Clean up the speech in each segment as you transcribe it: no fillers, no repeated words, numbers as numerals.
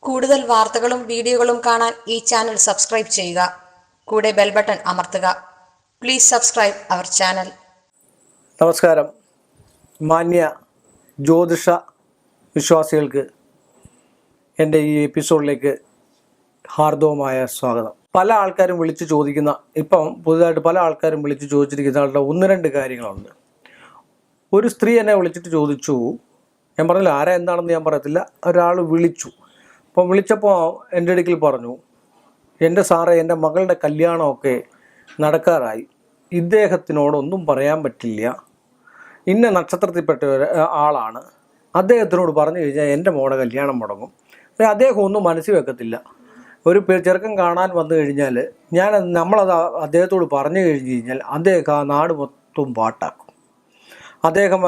കൂടുതൽ വാർത്തകളും വീഡിയോകളും കാണാൻ ഈ ചാനൽ സബ്സ്ക്രൈബ് ചെയ്യുക. കൂടെ ബെൽ ബട്ടൺ അമർത്തുക. Please subscribe our channel. നമസ്കാരം. മാന്യ ജ്യോതിഷ വിശ്വാസികൾക്ക് എൻ്റെ ഈ എപ്പിസോഡിലേക്ക് ഹാർദവമായ സ്വാഗതം. പല ആൾക്കാരും വിളിച്ച് ചോദിക്കുന്ന, ഇപ്പം പുതുതായിട്ട് പല ആൾക്കാരും വിളിച്ച് ചോദിച്ചിരിക്കുന്ന ആളുടെ ഒന്ന് രണ്ട് കാര്യങ്ങളുണ്ട്. ഒരു സ്ത്രീ എന്നെ വിളിച്ചിട്ട് ചോദിച്ചു, ഞാൻ പറഞ്ഞില്ല ആരാ എന്താണെന്ന് ഞാൻ പറയത്തില്ല, ഒരാൾ വിളിച്ചു. അപ്പം വിളിച്ചപ്പോൾ എൻ്റെ അടുക്കൽ പറഞ്ഞു, എൻ്റെ സാറേ, എൻ്റെ മകളുടെ കല്യാണമൊക്കെ നടക്കാറായി, ഇദ്ദേഹത്തിനോടൊന്നും പറയാൻ പറ്റില്ല, ഇന്ന നക്ഷത്രത്തിൽപ്പെട്ട ആളാണ്, അദ്ദേഹത്തിനോട് പറഞ്ഞു കഴിഞ്ഞാൽ എൻ്റെ മോടെ കല്യാണം മുടങ്ങും. അദ്ദേഹം ഒന്നും മനസ്സിൽ വെക്കത്തില്ല. ഒരു ചെറുക്കൻ കാണാൻ വന്നു കഴിഞ്ഞാൽ നമ്മളത് അദ്ദേഹത്തോട് പറഞ്ഞു കഴിഞ്ഞ് കഴിഞ്ഞാൽ അദ്ദേഹം ആ നാട് മൊത്തം പാട്ടാക്കും. അദ്ദേഹം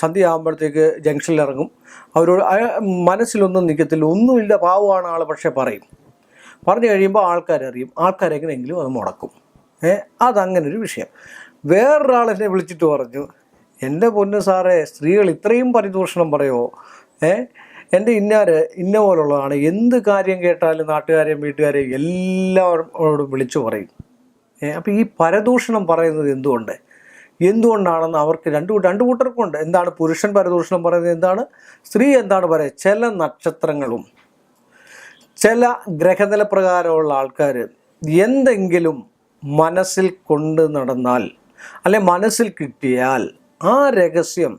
സന്ധ്യ ആകുമ്പോഴത്തേക്ക് ജംഗ്ഷനിൽ ഇറങ്ങും. അവരോട് മനസ്സിലൊന്നും നിൽക്കത്തില്ല, ഒന്നുമില്ല, പാവമാണ് ആൾ, പക്ഷേ പറഞ്ഞു കഴിയുമ്പോൾ ആൾക്കാരറിയും, ആൾക്കാരെങ്ങനെയെങ്കിലും അത് മുടക്കും. അതങ്ങനൊരു വിഷയം. വേറൊരാളെന്നെ വിളിച്ചിട്ട് പറഞ്ഞു, എൻ്റെ പൊന്നു സാറേ, സ്ത്രീകൾ ഇത്രയും പരിദൂഷണം പറയുമോ? എൻ്റെ ഇന്ന പോലുള്ളതാണ്, എന്ത് കാര്യം കേട്ടാലും നാട്ടുകാരെയും വീട്ടുകാരെയും എല്ലാവരോടും വിളിച്ചു പറയും. അപ്പോൾ ഈ പരദൂഷണം പറയുന്നത് എന്തുകൊണ്ടാണെന്ന് അവർക്ക് രണ്ട് കൂട്ടർക്കുണ്ട്. എന്താണ് പുരുഷൻ പരദൂഷണം പറയുന്നത്, എന്താണ് സ്ത്രീ എന്താണ് പറയുക? ചില നക്ഷത്രങ്ങളും ചില ഗ്രഹനില പ്രകാരമുള്ള ആൾക്കാർ എന്തെങ്കിലും മനസ്സിൽ കൊണ്ട് നടന്നാൽ, അല്ലെ മനസ്സിൽ കിട്ടിയാൽ, ആ രഹസ്യം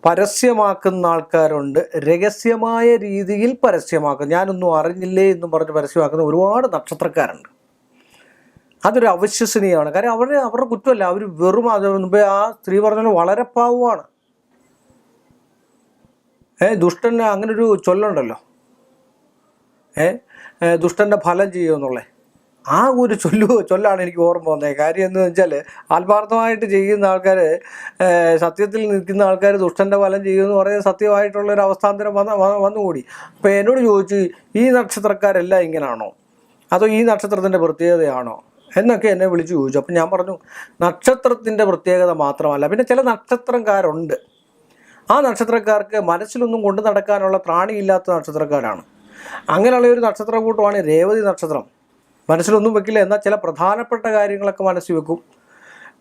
പരസ്യമാക്കുന്ന ആൾക്കാരുണ്ട്. രഹസ്യമായ രീതിയിൽ പരസ്യമാക്കും. ഞാനൊന്നും അറിഞ്ഞില്ലേ എന്നും പറഞ്ഞ് പരസ്യമാക്കുന്ന ഒരുപാട് നക്ഷത്രക്കാരുണ്ട്. അതൊരു അവിശ്വസനീയമാണ്. കാര്യം അവരുടെ കുറ്റമല്ല, അവർ വെറും മുമ്പേ ആ സ്ത്രീ പറഞ്ഞാൽ വളരെ പാവമാണ്. ദുഷ്ടന് അങ്ങനൊരു ചൊല്ലുണ്ടല്ലോ, ദുഷ്ടൻ്റെ ഫലം ചെയ്യുമെന്നുള്ളത്. ആ ഒരു ചൊല്ലാണ് എനിക്ക് ഓർമ്മ വന്നത്. കാര്യം എന്ന് വെച്ചാൽ, ആത്മാർത്ഥമായിട്ട് ചെയ്യുന്ന ആൾക്കാർ, സത്യത്തിൽ നിൽക്കുന്ന ആൾക്കാർ ദുഷ്ടൻ്റെ ഫലം ചെയ്യുമെന്ന് പറയുന്നത് സത്യമായിട്ടുള്ളൊരു അവസ്ഥാന്തരം വന്നുകൂടി. അപ്പോൾ എന്നോട് ചോദിച്ചു, ഈ നക്ഷത്രക്കാരെല്ലാം ഇങ്ങനാണോ, അതോ ഈ നക്ഷത്രത്തിൻ്റെ പ്രത്യേകതയാണോ എന്നൊക്കെ എന്നെ വിളിച്ച് ചോദിച്ചു. അപ്പം ഞാൻ പറഞ്ഞു, നക്ഷത്രത്തിൻ്റെ പ്രത്യേകത മാത്രമല്ല, പിന്നെ ചില നക്ഷത്രക്കാരുണ്ട്. ആ നക്ഷത്രക്കാർക്ക് മനസ്സിലൊന്നും കൊണ്ടു നടക്കാനുള്ള ത്രാണിയില്ലാത്ത നക്ഷത്രക്കാരാണ്. അങ്ങനെയുള്ള ഒരു നക്ഷത്രക്കൂട്ടമാണ് രേവതി നക്ഷത്രം. മനസ്സിലൊന്നും വെക്കില്ല, എന്നാൽ ചില പ്രധാനപ്പെട്ട കാര്യങ്ങളൊക്കെ മനസ്സിൽ വെക്കും.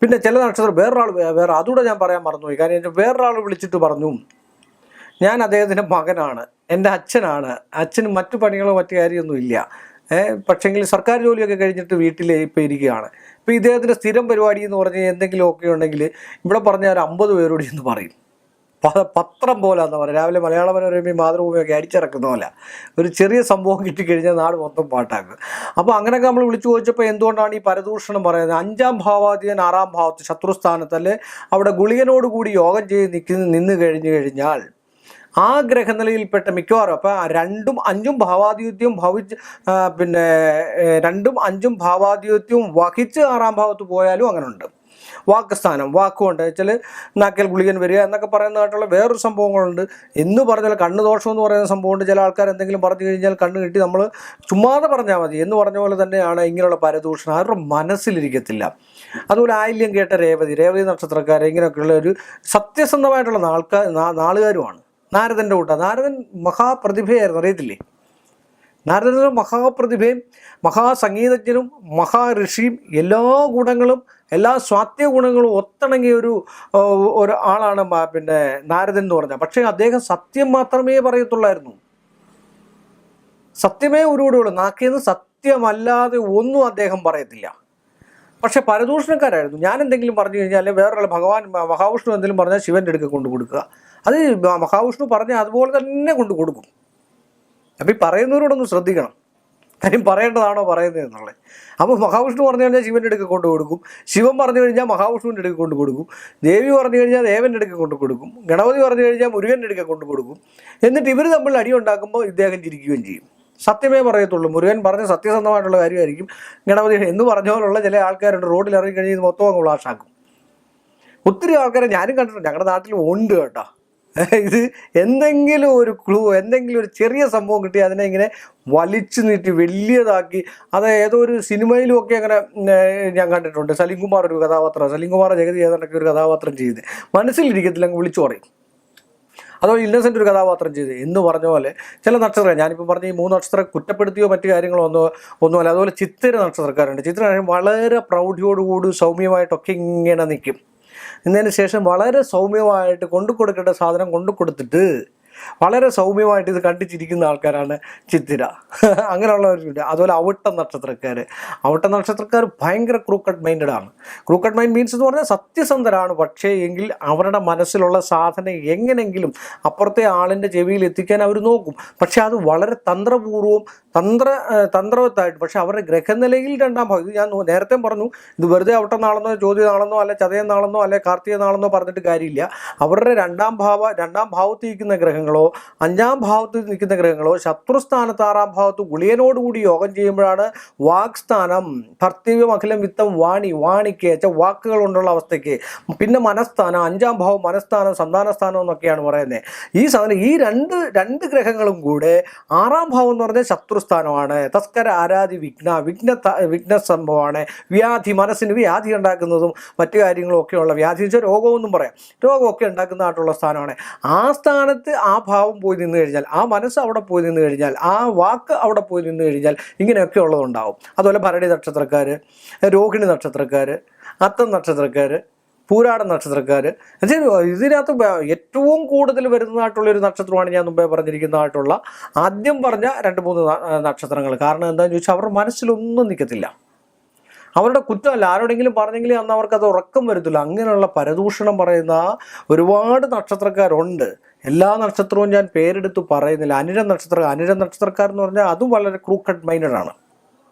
പിന്നെ ചില നക്ഷത്രം വേറെ അതുകൂടെ ഞാൻ പറയാൻ മറന്നുപോയി. കാര്യം വേറൊരാൾ വിളിച്ചിട്ട് പറഞ്ഞു, ഞാൻ അദ്ദേഹത്തിൻ്റെ മകനാണ്, എൻ്റെ അച്ഛനാണ്, അച്ഛന് മറ്റു പണികളോ മറ്റു കാര്യമൊന്നും ഇല്ല, പക്ഷേങ്കിൽ സർക്കാർ ജോലിയൊക്കെ കഴിഞ്ഞിട്ട് വീട്ടിൽ ഇപ്പോൾ ഇരിക്കുകയാണ്. ഇപ്പോൾ ഇദ്ദേഹത്തിൻ്റെ സ്ഥിരം പരിപാടി എന്ന് പറഞ്ഞാൽ എന്തെങ്കിലുമൊക്കെ ഉണ്ടെങ്കിൽ ഇവിടെ പറഞ്ഞാൽ ഒരു 50 പേരോട് എന്ന് പറയും. പത്രം പോലെ എന്ന് പറയും. രാവിലെ മലയാള മനോരമയും മാതൃഭൂമിയൊക്കെ അടിച്ചിറക്കുന്ന പോലെ ഒരു ചെറിയ സംഭവം കിട്ടിക്കഴിഞ്ഞാൽ നാട് മൊത്തം പാട്ടാക്കും. അപ്പോൾ അങ്ങനെയൊക്കെ നമ്മൾ വിളിച്ചു ചോദിച്ചപ്പോൾ എന്തുകൊണ്ടാണ് ഈ പരദൂഷണം പറയുന്നത്? 5ാം ഭാവാധിപൻ 6ാം ഭാവത്ത് ശത്രുസ്ഥാനത്ത്, അല്ലെ അവിടെ ഗുളികനോടുകൂടി യോഗം ചെയ്ത് നിന്ന് കഴിഞ്ഞാൽ ആ ഗ്രഹനിലയിൽപ്പെട്ട മിക്കവാറും, അപ്പം 2ഉം 5ഉം ഭാവാധിപത്യവും പിന്നെ 2ഉം 5ഉം ഭാവാധിപത്യവും വഹിച്ച് 6ാം ഭാവത്ത് പോയാലും അങ്ങനെ ഉണ്ട്. വാക്കുസ്ഥാനം, വാക്കുകൊണ്ട് വെച്ചാൽ നാക്കൽ ഗുളികൻ വരിക എന്നൊക്കെ പറയുന്നതായിട്ടുള്ള വേറൊരു സംഭവങ്ങളുണ്ട്. എന്ന് പറഞ്ഞാൽ കണ്ണ് ദോഷം എന്ന് പറയുന്ന സംഭവമുണ്ട്. ചില ആൾക്കാർ എന്തെങ്കിലും പറഞ്ഞു കഴിഞ്ഞാൽ കണ്ണ് കിട്ടി നമ്മൾ ചുമ്മാതെ പറഞ്ഞാൽ മതി എന്ന് പറഞ്ഞ പോലെ തന്നെയാണ് ഇങ്ങനെയുള്ള പരദൂഷണം. അവരുടെ മനസ്സിലിരിക്കത്തില്ല. അതുപോലെ ആയില്യം കേട്ട രേവതി നക്ഷത്രക്കാർ ഇങ്ങനെയൊക്കെയുള്ള ഒരു സത്യസന്ധമായിട്ടുള്ള നാളുകാരുമാണ്. നാരദൻ്റെ കൂട്ടം. നാരദൻ മഹാപ്രതിഭയായിരുന്നു, അറിയത്തില്ലേ? നാരദൻ്റെ മഹാപ്രതിഭയും മഹാസംഗീതജ്ഞനും മഹാഋഷിയും എല്ലാ ഗുണങ്ങളും, എല്ലാ സ്വാത്യ ഗുണങ്ങളും ഒത്തിണങ്ങിയ ഒരു ആളാണ് പിന്നെ നാരദൻ എന്ന് പറഞ്ഞാൽ. പക്ഷേ അദ്ദേഹം സത്യം മാത്രമേ പറയത്തുള്ളായിരുന്നു. സത്യമേ ഉരുവിടുള്ളൂ. നാക്കിന്ന് സത്യമല്ലാതെ ഒന്നും അദ്ദേഹം പറയത്തില്ല. പക്ഷെ പരദൂഷണക്കാരായിരുന്നു. ഞാൻ എന്തെങ്കിലും പറഞ്ഞു കഴിഞ്ഞാൽ, അല്ലെങ്കിൽ വേറൊരാൾ മഹാവിഷ്ണു എന്തെങ്കിലും പറഞ്ഞാൽ ശിവൻ്റെ അടുക്ക കൊണ്ടു കൊടുക്കുക. അത് മഹാവിഷ്ണു പറഞ്ഞാൽ അതുപോലെ തന്നെ കൊണ്ടു കൊടുക്കും. അപ്പം ഈ പറയുന്നവരോടൊന്ന് ശ്രദ്ധിക്കണം. കാര്യം പറയേണ്ടതാണോ പറയുന്നത് എന്നുള്ളത്. അപ്പോൾ മഹാവിഷ്ണു പറഞ്ഞു കഴിഞ്ഞാൽ ശിവൻ്റെ അടുക്ക കൊണ്ടു കൊടുക്കും, ശിവൻ പറഞ്ഞു കഴിഞ്ഞാൽ മഹാവിഷ്ണുവിൻ്റെ അടുക്ക കൊണ്ടു കൊടുക്കും, ദേവി പറഞ്ഞു കഴിഞ്ഞാൽ ദേവൻ്റെ അടുക്ക കൊണ്ടു കൊടുക്കും, ഗണപതി പറഞ്ഞു കഴിഞ്ഞാൽ മുരുകൻ്റെ അടുക്ക കൊണ്ടു കൊടുക്കും. എന്നിട്ട് ഇവർ തമ്മിൽ അടി ഉണ്ടാക്കുമ്പോൾ ഇദ്ദേഹം ചിരിക്കുകയും ചെയ്യും. സത്യമേ പറയത്തുള്ളൂ. മുരുകൻ പറഞ്ഞ സത്യസന്ധമായിട്ടുള്ള കാര്യമായിരിക്കും. ഗണപതി എന്ന് പറഞ്ഞ പോലുള്ള ചില ആൾക്കാരുണ്ട്, റോഡിൽ ഇറങ്ങി കഴിഞ്ഞ് മൊത്തം അങ്ങ് ഫ്ലാഷാക്കും. ഒത്തിരി ആൾക്കാരെ ഞാനും കണ്ടിട്ടുണ്ട്, ഞങ്ങളുടെ നാട്ടിൽ ഉണ്ട് കേട്ടോ. ഇത് എന്തെങ്കിലും ഒരു ക്ലൂ, എന്തെങ്കിലും ഒരു ചെറിയ സംഭവം കിട്ടി അതിനെ ഇങ്ങനെ വലിച്ചു നീട്ടി വലിയതാക്കി. അത് ഏതോ ഒരു സിനിമയിലും ഒക്കെ അങ്ങനെ ഞാൻ കണ്ടിട്ടുണ്ട്. സലീംകുമാർ ഒരു കഥാപാത്രം, സലീംകുമാർ ജഗതി ഏതാണ്ടൊക്കെ ഒരു കഥാപാത്രം ചെയ്ത് മനസ്സിലിരിക്കത്തില്ല, അങ്ങ് വിളിച്ചു പറയും. അതോ ഇന്നസെൻ്റ് ഒരു കഥാപാത്രം ചെയ്ത് എന്ന് പറഞ്ഞ പോലെ ചില നക്ഷത്രങ്ങൾ, ഞാനിപ്പോൾ പറഞ്ഞ ഈ 3 നക്ഷത്രം കുറ്റപ്പെടുത്തിയോ മറ്റു കാര്യങ്ങളോ ഒന്നുമല്ല. അതുപോലെ ചിത്തിര നക്ഷത്രക്കാരുണ്ട്. ചിത്തിര വളരെ പ്രൗഢിയോടുകൂടി സൗമ്യമായിട്ടൊക്കെ ഇങ്ങനെ നിൽക്കും. എന്നതിന് ശേഷം വളരെ സൗമ്യമായിട്ട് കൊണ്ടു കൊടുക്കേണ്ട സാധനം കൊണ്ടു കൊടുത്തിട്ട് വളരെ സൗമ്യമായിട്ട് ഇത് കണ്ടിച്ചിരിക്കുന്ന ആൾക്കാരാണ് ചിത്തിര. അങ്ങനെയുള്ളവരുണ്ട്. അതുപോലെ അവിട്ട നക്ഷത്രക്കാർ ഭയങ്കര ക്രൂക്കഡ് മൈൻഡഡ് ആണ്. ക്രൂക്കഡ് മൈൻഡ് മീൻസ് എന്ന് പറഞ്ഞാൽ സത്യസന്ധരാണ്. പക്ഷേ എങ്കിൽ അവരുടെ മനസ്സിലുള്ള സാധനം എങ്ങനെയെങ്കിലും അപ്പുറത്തെ ആളിൻ്റെ ചെവിയിൽ എത്തിക്കാൻ അവർ നോക്കും. പക്ഷേ അത് വളരെ തന്ത്രപൂർവ്വം തന്ത്രവത്തായിട്ട്. പക്ഷേ അവരുടെ ഗ്രഹനിലയിൽ രണ്ടാം ഭാവം, ഇത് ഞാൻ നേരത്തെ പറഞ്ഞു, ഇത് വെറുതെ അവിട്ട നാളെന്നോ ചോദ്യ നാളെന്നോ അല്ലെ ചതയം നാളെന്നോ അല്ലെ കാർത്തിക നാളെന്നോ പറഞ്ഞിട്ട് കാര്യമില്ല. അവരുടെ രണ്ടാം ഭാവത്തിൽ നിൽക്കുന്ന ഗ്രഹങ്ങളോ 5ാം ഭാവത്തിൽ നിൽക്കുന്ന ഗ്രഹങ്ങളോ ശത്രുസ്ഥാനത്ത് 6ാം ഭാവത്ത് ഗുളിയനോടുകൂടി യോഗം ചെയ്യുമ്പോഴാണ് വാക്സ്ഥാനം ഭർത്തവ്യം അഖിലം വിത്തം വാണിക്ക് വാക്കുകൾ കൊണ്ടുള്ള അവസ്ഥയ്ക്ക്. പിന്നെ മനസ്ഥാനം 5ാം ഭാവം മനസ്ഥാനം സന്താനസ്ഥാനം എന്നൊക്കെയാണ് പറയുന്നത്. ഈ രണ്ട് ഗ്രഹങ്ങളും കൂടെ 6ാം ഭാവം എന്ന് പറഞ്ഞാൽ ശത്രുസ്ഥാനമാണ്. തസ്കര ആരാധി വിഘ്ന സംഭവമാണ്. വ്യാധി, മനസ്സിന് വ്യാധി ഉണ്ടാക്കുന്നതും മറ്റു കാര്യങ്ങളും ഒക്കെയുള്ള വ്യാധി വെച്ചാൽ രോഗമെന്നും പറയാം. രോഗമൊക്കെ ഉണ്ടാക്കുന്നതായിട്ടുള്ള സ്ഥാനമാണ്. ആ സ്ഥാനത്ത് ആ ഭാവം പോയി നിന്ന് കഴിഞ്ഞാൽ, ആ മനസ്സ് അവിടെ പോയി നിന്ന് കഴിഞ്ഞാൽ, ആ വാക്ക് അവിടെ പോയി നിന്ന് കഴിഞ്ഞാൽ ഇങ്ങനെയൊക്കെ ഉള്ളതുണ്ടാവും. അതുപോലെ ഭരണി നക്ഷത്രക്കാർ, രോഹിണി നക്ഷത്രക്കാർ, അത്തം നക്ഷത്രക്കാർ, പൂരാട നക്ഷത്രക്കാർ. ഇതിനകത്ത് ഏറ്റവും കൂടുതൽ വരുന്നതായിട്ടുള്ളൊരു നക്ഷത്രമാണ് ഞാൻ മുമ്പേ പറഞ്ഞിരിക്കുന്നതായിട്ടുള്ള ആദ്യം പറഞ്ഞ 2-3 നക്ഷത്രങ്ങൾ. കാരണം എന്താണെന്ന് ചോദിച്ചാൽ അവരുടെ മനസ്സിലൊന്നും നിൽക്കത്തില്ല. അവരുടെ കുറ്റമല്ല, ആരോടെങ്കിലും പറഞ്ഞെങ്കിലും അന്ന് അവർക്കത് ഉറക്കം വരത്തില്ല. അങ്ങനെയുള്ള പരദൂഷണം പറയുന്ന ഒരുപാട് നക്ഷത്രക്കാരുണ്ട്. എല്ലാ നക്ഷത്രവും ഞാൻ പേരെടുത്ത് പറയുന്നില്ല. അനിഴ നക്ഷത്രക്കാരെന്ന് പറഞ്ഞാൽ അതും വളരെ ക്രൂക്കഡ് മൈൻഡഡ് ആണ്.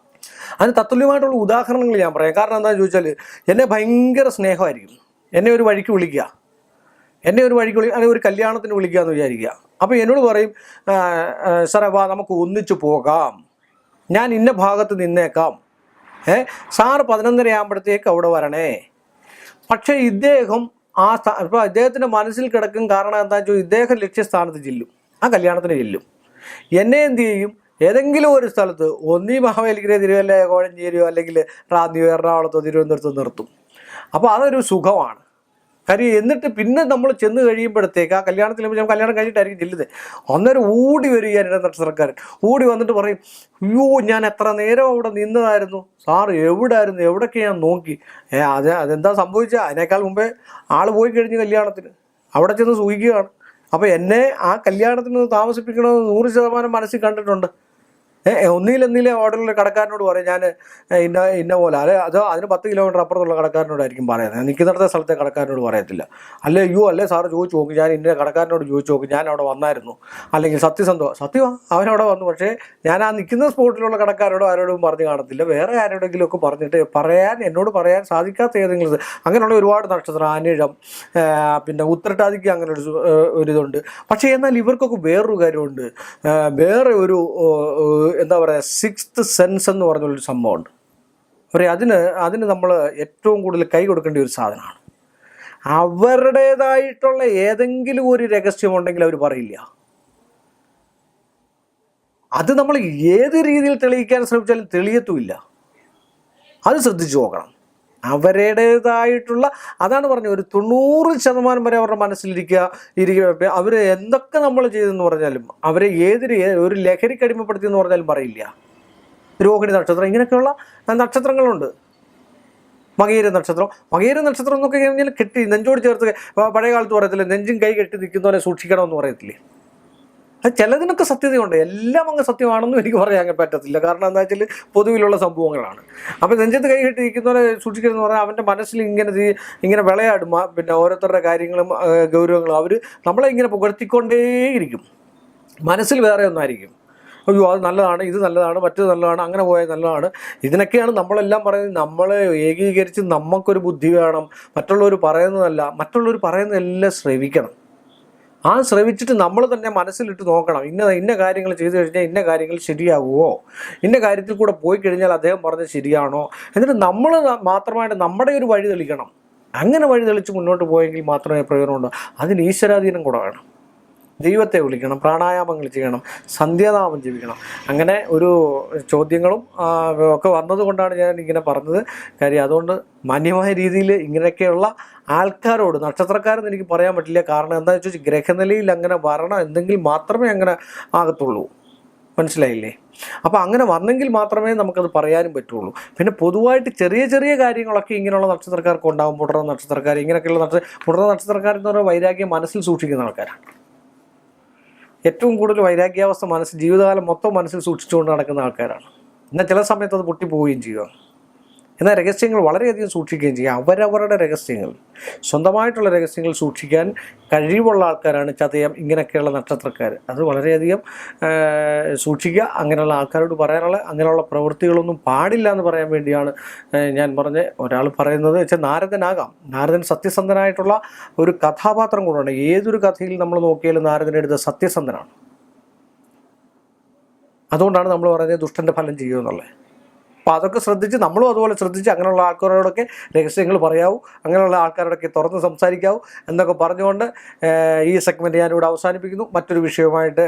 അതിന് തത്തുല്യമായിട്ടുള്ള ഉദാഹരണങ്ങൾ ഞാൻ പറയാം. കാരണം എന്താണെന്ന് ചോദിച്ചാൽ, എന്നെ ഭയങ്കര സ്നേഹമായിരിക്കും. എന്നെ ഒരു വഴിക്ക് വിളിക്കുക, അല്ലെങ്കിൽ ഒരു കല്യാണത്തിന് വിളിക്കുക എന്ന് വിചാരിക്കുക. അപ്പോൾ എന്നോട് പറയും, സാറേ വാ നമുക്ക് ഒന്നിച്ചു പോകാം, ഞാൻ ഇന്ന ഭാഗത്ത് നിന്നേക്കാം, സാറ് 11:30 ആകുമ്പോഴത്തേക്ക് അവിടെ വരണേ. പക്ഷേ ഇദ്ദേഹം ഇപ്പോൾ ഇദ്ദേഹത്തിൻ്റെ മനസ്സിൽ കിടക്കും. കാരണം എന്താണെന്ന് വെച്ചാൽ ഇദ്ദേഹം ലക്ഷ്യസ്ഥാനത്ത് ചെല്ലും, ആ കല്യാണത്തിന് ചെല്ലും. എന്നെ എന്ത് ചെയ്യും, ഏതെങ്കിലും ഒരു സ്ഥലത്ത് ഒന്നീ മഹാബലിക്കരയോ തിരുവല്ല കോഴഞ്ചേരിയോ അല്ലെങ്കിൽ റാന്നിയോ എറണാകുളത്തോ തിരുവനന്തപുരത്തോ നിർത്തും. അപ്പോൾ അതൊരു സുഖമാണ്. കാര്യം എന്നിട്ട് പിന്നെ നമ്മൾ ചെന്ന് കഴിയുമ്പോഴത്തേക്ക് ആ കല്യാണത്തിൽ ഞാൻ കല്യാണം കഴിഞ്ഞിട്ടായിരിക്കും ചെല്ലുന്നത്. അന്നേരം ഓടി വരിക എൻ്റെ നക്ഷത്രക്കാരൻ. ഓടി വന്നിട്ട് പറയും, അയ്യോ ഞാൻ എത്ര നേരം അവിടെ നിന്നതായിരുന്നു, സാറ് എവിടെയായിരുന്നു, എവിടെയൊക്കെ ഞാൻ നോക്കി. അതെന്താ സംഭവിച്ചാൽ അതിനേക്കാൾ മുമ്പേ ആൾ പോയി കഴിഞ്ഞ് കല്യാണത്തിന് അവിടെ ചെന്ന് സൂഹിക്കുകയാണ്. അപ്പോൾ എന്നെ ആ കല്യാണത്തിന് താമസിപ്പിക്കണമെന്ന് 100% മനസ്സിൽ കണ്ടിട്ടുണ്ട്. ഒന്നിലെ ഓർഡറിൽ കടക്കാരനോട് പറയും, ഞാൻ ഇന്ന പോലെ അതോ അതിന് 10 കിലോമീറ്റർ അപ്പുറത്തുള്ള കടക്കാരനോടായിരിക്കും പറയുന്നത്. നിൽക്കുന്നിടത്തെ സ്ഥലത്തെ കടക്കാരനോട് പറയത്തില്ല. അല്ലേ സാറ് ചോദിച്ചു നോക്ക്, ഞാൻ ഇന്ന കടക്കാരനോട് ചോദിച്ചു നോക്ക്, ഞാൻ അവിടെ വന്നായിരുന്നു. അല്ലെങ്കിൽ സത്യമാണ് അവനവിടെ വന്നു. പക്ഷേ ഞാൻ ആ നിൽക്കുന്ന സ്പോട്ടിലുള്ള കടക്കാരോടും ആരോടും പറഞ്ഞു കാണത്തില്ല. വേറെ ആരോടെങ്കിലും ഒക്കെ പറഞ്ഞിട്ട് എന്നോട് പറയാൻ സാധിക്കാത്ത ഏതെങ്കിലും അങ്ങനെയുള്ള ഒരുപാട് നക്ഷത്രം, അനിഴം, പിന്നെ ഉത്രട്ടാതിക്ക് അങ്ങനെ ഒരിതുണ്ട്. പക്ഷേ എന്നാൽ ഇവർക്കൊക്കെ വേറൊരു കാര്യമുണ്ട്. വേറെ ഒരു എന്താ പറയുക, 6th സെൻസ് എന്ന് പറഞ്ഞൊരു സംഭവമുണ്ട്. അതിന് നമ്മൾ ഏറ്റവും കൂടുതൽ കൈ കൊടുക്കേണ്ട ഒരു സാധനമാണ്. അവരുടേതായിട്ടുള്ള ഏതെങ്കിലും ഒരു രഹസ്യമുണ്ടെങ്കിൽ അവർ പറയില്ല. അത് നമ്മൾ ഏത് രീതിയിൽ തെളിയിക്കാൻ ശ്രമിച്ചാലും തെളിയത്തുമില്ല. അത് ശ്രദ്ധിച്ചു നോക്കണം. അവരുടേതായിട്ടുള്ള, അതാണ് പറഞ്ഞത്, ഒരു 90% വരെ അവരുടെ മനസ്സിലിരിക്കുക. അവർ എന്തൊക്കെ നമ്മൾ ചെയ്തെന്ന് പറഞ്ഞാലും, അവരെ ഒരു ലഹരിക്ക് അടിമപ്പെടുത്തി എന്ന് പറഞ്ഞാലും പറയില്ല. രോഹിണി നക്ഷത്രം, ഇങ്ങനെയൊക്കെയുള്ള നക്ഷത്രങ്ങളുണ്ട്. മകീര നക്ഷത്രം എന്നൊക്കെ കഴിഞ്ഞാൽ കെട്ടി നെഞ്ചോട് ചേർത്ത്, പഴയ കാലത്ത് പറയത്തില്ലേ, നെഞ്ചും കൈ കെട്ടി നിൽക്കുന്നവരെ സൂക്ഷിക്കണമെന്ന് പറയത്തില്ലേ. അത് ചിലതിനൊക്കെ സത്യതയുണ്ട്. എല്ലാം അങ്ങ് സത്യമാണെന്നും എനിക്ക് പറയാൻ പറ്റത്തില്ല. കാരണം എന്താ വെച്ചാൽ പൊതുവിലുള്ള സംഭവങ്ങളാണ്. അപ്പോൾ നെഞ്ചത്ത് കൈ കെട്ടിയിരിക്കുന്നവരെ സൂക്ഷിക്കണമെന്ന് പറഞ്ഞാൽ അവൻ്റെ മനസ്സിൽ ഇങ്ങനെ വിളയാടും. പിന്നെ ഓരോരുത്തരുടെ കാര്യങ്ങളും ഗൗരവങ്ങളും അവർ നമ്മളെ ഇങ്ങനെ പുകഴ്ത്തിക്കൊണ്ടേയിരിക്കും. മനസ്സിൽ വേറെ ഒന്നായിരിക്കും. അയ്യോ അത് നല്ലതാണ്, ഇത് നല്ലതാണ്, മറ്റത് നല്ലതാണ്, അങ്ങനെ പോയാൽ നല്ലതാണ്. ഇതിനൊക്കെയാണ് നമ്മളെല്ലാം പറയുന്നത്. നമ്മളെ ഏകീകരിച്ച് നമുക്കൊരു ബുദ്ധി വേണം. മറ്റുള്ളവർ പറയുന്നതല്ല, മറ്റുള്ളവർ പറയുന്നതെല്ലാം ശ്രവിക്കണം. ആ ശ്രവിച്ചിട്ട് നമ്മൾ തന്നെ മനസ്സിലിട്ട് നോക്കണം. ഇന്ന കാര്യങ്ങൾ ചെയ്തു കഴിഞ്ഞാൽ ഇന്ന കാര്യങ്ങൾ ശരിയാകുമോ, ഇന്ന കാര്യത്തിൽ കൂടെ പോയി കഴിഞ്ഞാൽ അദ്ദേഹം പറഞ്ഞത് ശരിയാണോ. എന്നിട്ട് നമ്മൾ മാത്രമായിട്ട് നമ്മുടെ ഒരു വഴി തെളിക്കണം. അങ്ങനെ വഴി തെളിച്ച് മുന്നോട്ട് പോയെങ്കിൽ മാത്രമേ പ്രയോജനമുണ്ടോ. അതിന് ഈശ്വരാധീനം കൂടെ വേണം. ദൈവത്തെ വിളിക്കണം, പ്രാണായാമങ്ങൾ ചെയ്യണം, സന്ധ്യാനാമം ജപിക്കണം. അങ്ങനെ ഒരു ചോദ്യങ്ങളും ഒക്കെ വന്നതുകൊണ്ടാണ് ഞാൻ ഇങ്ങനെ പറഞ്ഞത്. കാര്യം അതുകൊണ്ട് മാന്യമായ രീതിയിൽ ഇങ്ങനെയൊക്കെയുള്ള ആൾക്കാരോട്, നക്ഷത്രക്കാരെന്ന് എനിക്ക് പറയാൻ പറ്റില്ല. കാരണം എന്താണെന്ന് വെച്ചാൽ ഗ്രഹനിലയിൽ അങ്ങനെ വരണം എന്തെങ്കിൽ മാത്രമേ അങ്ങനെ ആകത്തുള്ളൂ. മനസ്സിലായില്ലേ? അപ്പോൾ അങ്ങനെ വന്നെങ്കിൽ മാത്രമേ നമുക്കത് പറയാനും പറ്റുള്ളൂ. പിന്നെ പൊതുവായിട്ട് ചെറിയ ചെറിയ കാര്യങ്ങളൊക്കെ ഇങ്ങനെയുള്ള നക്ഷത്രക്കാർക്ക് ഉണ്ടാകും. പുണർന്ന നക്ഷത്രക്കാർ, ഇങ്ങനെയൊക്കെയുള്ള പുണർന്ന നക്ഷത്രക്കാരെന്ന് പറയുന്ന വൈരാഗ്യം മനസ്സിൽ സൂക്ഷിക്കുന്ന ആൾക്കാരാണ്. ഏറ്റവും കൂടുതൽ വൈരാഗ്യാവസ്ഥ ജീവിതകാലം മൊത്തം മനസ്സിൽ സൂക്ഷിച്ചുകൊണ്ട് നടക്കുന്ന ആൾക്കാരാണ്. എന്നാൽ ചില സമയത്ത് അത് പൊട്ടിപ്പോവുകയും ചെയ്യുക. എന്നാൽ രഹസ്യങ്ങൾ വളരെയധികം സൂക്ഷിക്കുകയും ചെയ്യുക. അവരവരുടെ രഹസ്യങ്ങൾ, സ്വന്തമായിട്ടുള്ള രഹസ്യങ്ങൾ സൂക്ഷിക്കാൻ കഴിവുള്ള ആൾക്കാരാണ് ചതയം ഇങ്ങനെയൊക്കെയുള്ള നക്ഷത്രക്കാർ. അത് വളരെയധികം സൂക്ഷിക്കുക. അങ്ങനെയുള്ള ആൾക്കാരോട് പറയാനുള്ള അങ്ങനെയുള്ള പ്രവൃത്തികളൊന്നും പാടില്ല എന്ന് പറയാൻ വേണ്ടിയാണ് ഞാൻ പറഞ്ഞത്. ഒരാൾ പറയുന്നത് വെച്ചാൽ നാരദനാകാം. നാരദൻ സത്യസന്ധനായിട്ടുള്ള ഒരു കഥാപാത്രം കൂടെയാണ്. ഏതൊരു കഥയിൽ നമ്മൾ നോക്കിയാലും നാരദനെടുത്ത് സത്യസന്ധനാണ്. അതുകൊണ്ടാണ് നമ്മൾ പറയുന്നത് ദുഷ്ടൻ്റെ ഫലം ചെയ്യുമെന്നുള്ളത്. അപ്പോൾ അതൊക്കെ ശ്രദ്ധിച്ച് നമ്മളും അതുപോലെ ശ്രദ്ധിച്ച് അങ്ങനെയുള്ള ആൾക്കാരോടൊക്കെ രഹസ്യങ്ങൾ പറയാവൂ, അങ്ങനെയുള്ള ആൾക്കാരോടൊക്കെ തുറന്ന് സംസാരിക്കാവൂ എന്നൊക്കെ പറഞ്ഞുകൊണ്ട് ഈ സെഗ്മെൻറ്റ് ഞാനിവിടെ അവസാനിപ്പിക്കുന്നു. മറ്റൊരു വിഷയവുമായിട്ട്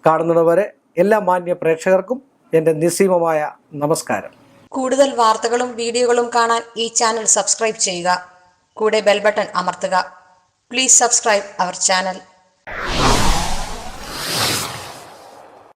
കാണുന്നതുവരെ എല്ലാ മാന്യ പ്രേക്ഷകർക്കും എൻ്റെ നിസ്സീമമായ നമസ്കാരം. കൂടുതൽ വാർത്തകളും വീഡിയോകളും കാണാൻ ഈ ചാനൽ സബ്സ്ക്രൈബ് ചെയ്യുക. കൂടെ ബെൽ ബട്ടൺ അമർത്തുക. Please subscribe our channel.